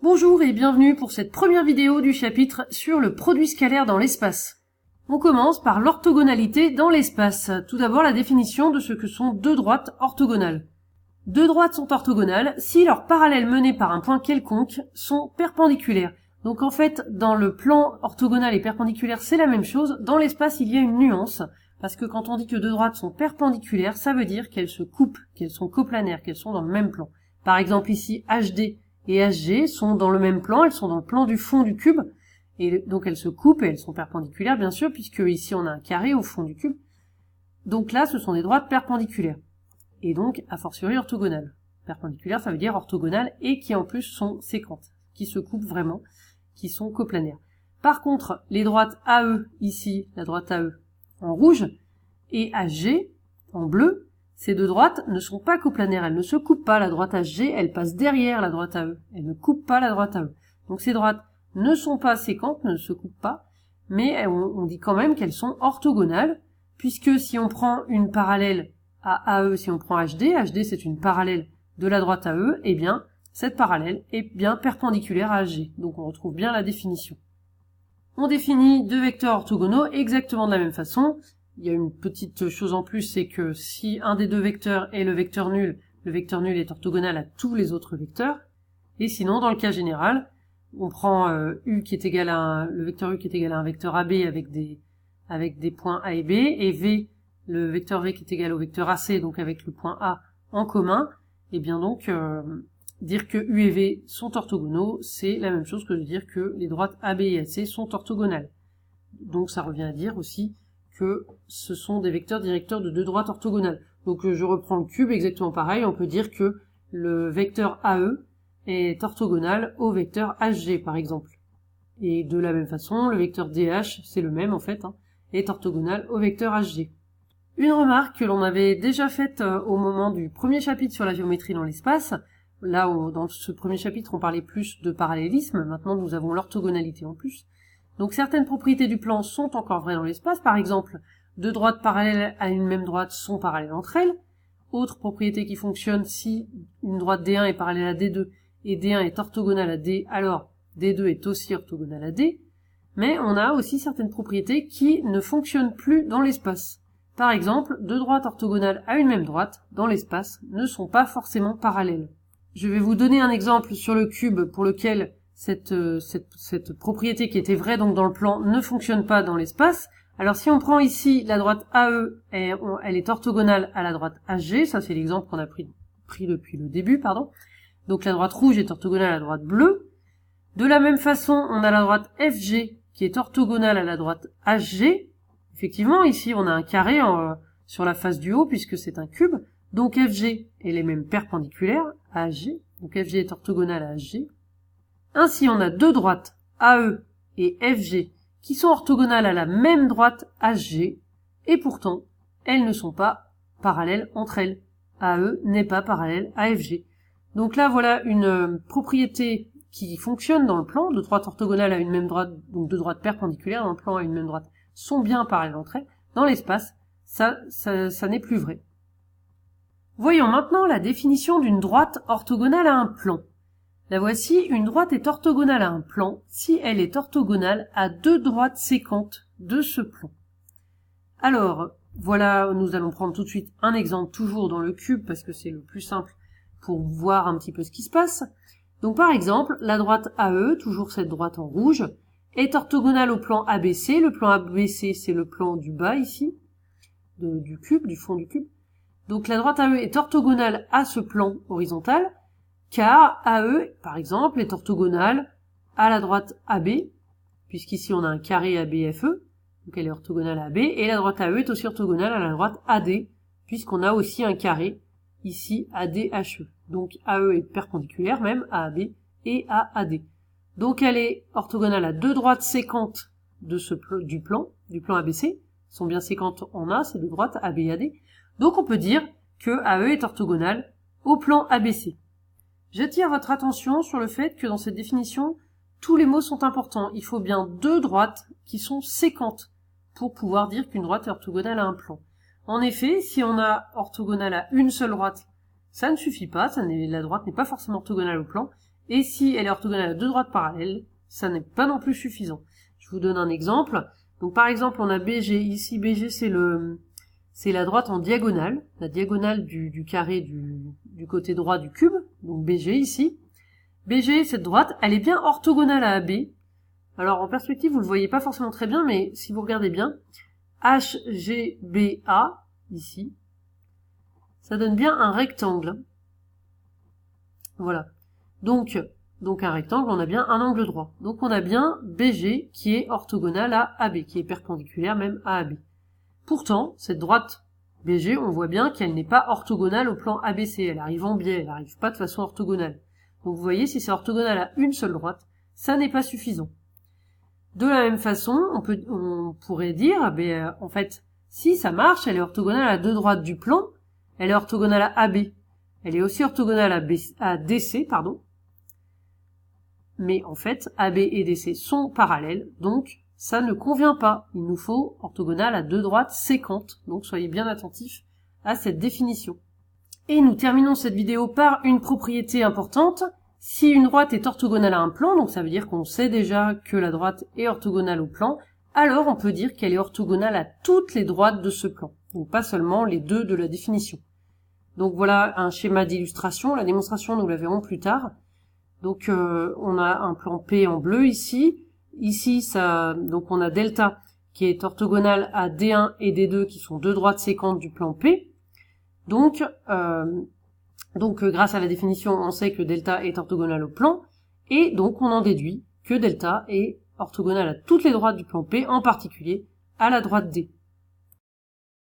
Bonjour et bienvenue pour cette première vidéo du chapitre sur le produit scalaire dans l'espace. On commence par l'orthogonalité dans l'espace. Tout d'abord la définition de ce que sont deux droites orthogonales. Deux droites sont orthogonales si leurs parallèles menés par un point quelconque sont perpendiculaires. Donc en fait, dans le plan orthogonal et perpendiculaire, c'est la même chose. Dans l'espace, il y a une nuance, parce que quand on dit que deux droites sont perpendiculaires, ça veut dire qu'elles se coupent, qu'elles sont coplanaires, qu'elles sont dans le même plan. Par exemple ici, HD et HG sont dans le même plan, elles sont dans le plan du fond du cube, et donc elles se coupent et elles sont perpendiculaires bien sûr, puisque ici on a un carré au fond du cube. Donc là, ce sont des droites perpendiculaires, et donc a fortiori orthogonales. Perpendiculaire, ça veut dire orthogonales, et qui en plus sont séquentes, qui se coupent vraiment, qui sont coplanaires. Par contre, les droites AE, ici, la droite AE en rouge, et AG en bleu, ces deux droites ne sont pas coplanaires, elles ne se coupent pas. La droite HG, elle passe derrière la droite AE, elle ne coupe pas la droite AE. Donc ces droites ne sont pas séquentes, ne se coupent pas, mais on dit quand même qu'elles sont orthogonales, puisque si on prend une parallèle à AE, si on prend HD, HD c'est une parallèle de la droite AE, eh bien cette parallèle est bien perpendiculaire à HG. Donc on retrouve bien la définition. On définit deux vecteurs orthogonaux exactement de la même façon. Il y a une petite chose en plus, c'est que si un des deux vecteurs est le vecteur nul est orthogonal à tous les autres vecteurs. Et sinon, dans le cas général, on prend U qui est égal à le vecteur U qui est égal à un vecteur AB avec des points A et B, et V, le vecteur V qui est égal au vecteur AC, donc avec le point A en commun. Et bien donc, dire que U et V sont orthogonaux, c'est la même chose que de dire que les droites AB et AC sont orthogonales. Donc ça revient à dire aussi que ce sont des vecteurs directeurs de deux droites orthogonales. Donc je reprends le cube, exactement pareil, on peut dire que le vecteur AE est orthogonal au vecteur HG par exemple. Et de la même façon, le vecteur DH, c'est le même en fait, est orthogonal au vecteur HG. Une remarque que l'on avait déjà faite au moment du premier chapitre sur la géométrie dans l'espace, là dans ce premier chapitre on parlait plus de parallélisme, maintenant nous avons l'orthogonalité en plus. Donc certaines propriétés du plan sont encore vraies dans l'espace, par exemple, deux droites parallèles à une même droite sont parallèles entre elles. Autre propriété qui fonctionne, si une droite D1 est parallèle à D2 et D1 est orthogonale à D, alors D2 est aussi orthogonale à D. Mais on a aussi certaines propriétés qui ne fonctionnent plus dans l'espace. Par exemple, deux droites orthogonales à une même droite, dans l'espace, ne sont pas forcément parallèles. Je vais vous donner un exemple sur le cube pour lequel cette propriété qui était vraie donc dans le plan ne fonctionne pas dans l'espace. Alors si on prend ici la droite AE, elle est orthogonale à la droite HG, ça c'est l'exemple qu'on a pris depuis le début, pardon. Donc la droite rouge est orthogonale à la droite bleue. De la même façon, on a la droite FG qui est orthogonale à la droite HG. Effectivement, ici on a un carré sur la face du haut puisque c'est un cube. Donc FG, elle est même perpendiculaire à HG. Donc FG est orthogonale à HG. Ainsi, on a deux droites, AE et FG, qui sont orthogonales à la même droite HG, et pourtant, elles ne sont pas parallèles entre elles. AE n'est pas parallèle à FG. Donc là, voilà une propriété qui fonctionne dans le plan, deux droites orthogonales à une même droite, donc deux droites perpendiculaires dans le plan à une même droite, sont bien parallèles entre elles. Dans l'espace, ça n'est plus vrai. Voyons maintenant la définition d'une droite orthogonale à un plan. La voici, une droite est orthogonale à un plan si elle est orthogonale à deux droites séquentes de ce plan. Alors, voilà, nous allons prendre tout de suite un exemple toujours dans le cube parce que c'est le plus simple pour voir un petit peu ce qui se passe. Donc par exemple, la droite AE, toujours cette droite en rouge, est orthogonale au plan ABC. Le plan ABC, c'est le plan du bas ici, du cube, du fond du cube. Donc la droite AE est orthogonale à ce plan horizontal, car AE, par exemple, est orthogonale à la droite AB, puisqu'ici on a un carré ABFE, donc elle est orthogonale à AB, et la droite AE est aussi orthogonale à la droite AD, puisqu'on a aussi un carré, ici ADHE. Donc AE est perpendiculaire même à AB et à AD. Donc elle est orthogonale à deux droites séquentes du plan ABC, sont bien séquentes en A, ces deux droites AB et AD. Donc on peut dire que AE est orthogonale au plan ABC. J'attire votre attention sur le fait que dans cette définition, tous les mots sont importants. Il faut bien deux droites qui sont séquentes pour pouvoir dire qu'une droite est orthogonale à un plan. En effet, si on a orthogonale à une seule droite, ça ne suffit pas, la droite n'est pas forcément orthogonale au plan, Et si elle est orthogonale à deux droites parallèles, ça n'est pas non plus suffisant. Je vous donne un exemple. Donc par exemple, on a BG. Ici, BG, c'est la droite en diagonale, la diagonale du carré du côté droit du cube. Donc BG ici. BG, cette droite, elle est bien orthogonale à AB. Alors en perspective, vous le voyez pas forcément très bien, mais si vous regardez bien, HGBA, ici, ça donne bien un rectangle. Voilà. Donc un rectangle, on a bien un angle droit. Donc on a bien BG qui est orthogonale à AB, qui est perpendiculaire même à AB. Pourtant, cette droite BG, on voit bien qu'elle n'est pas orthogonale au plan ABC. Elle arrive en biais, elle n'arrive pas de façon orthogonale. Donc vous voyez, si c'est orthogonal à une seule droite, ça n'est pas suffisant. De la même façon, on pourrait dire, en fait, si ça marche, elle est orthogonale à deux droites du plan, elle est orthogonale à AB. Elle est aussi orthogonale à DC, pardon. Mais en fait, AB et DC sont parallèles, donc ça ne convient pas. Il nous faut orthogonale à deux droites séquentes, donc soyez bien attentifs à cette définition. Et nous terminons cette vidéo par une propriété importante. Si une droite est orthogonale à un plan, donc ça veut dire qu'on sait déjà que la droite est orthogonale au plan, alors on peut dire qu'elle est orthogonale à toutes les droites de ce plan, donc pas seulement les deux de la définition. Donc voilà un schéma d'illustration, la démonstration nous la verrons plus tard. Donc on a un plan P en bleu ici. Ici, donc on a delta qui est orthogonale à D1 et D2 qui sont deux droites séquentes du plan P. Donc grâce à la définition, on sait que delta est orthogonale au plan, et donc on en déduit que delta est orthogonale à toutes les droites du plan P, en particulier à la droite D.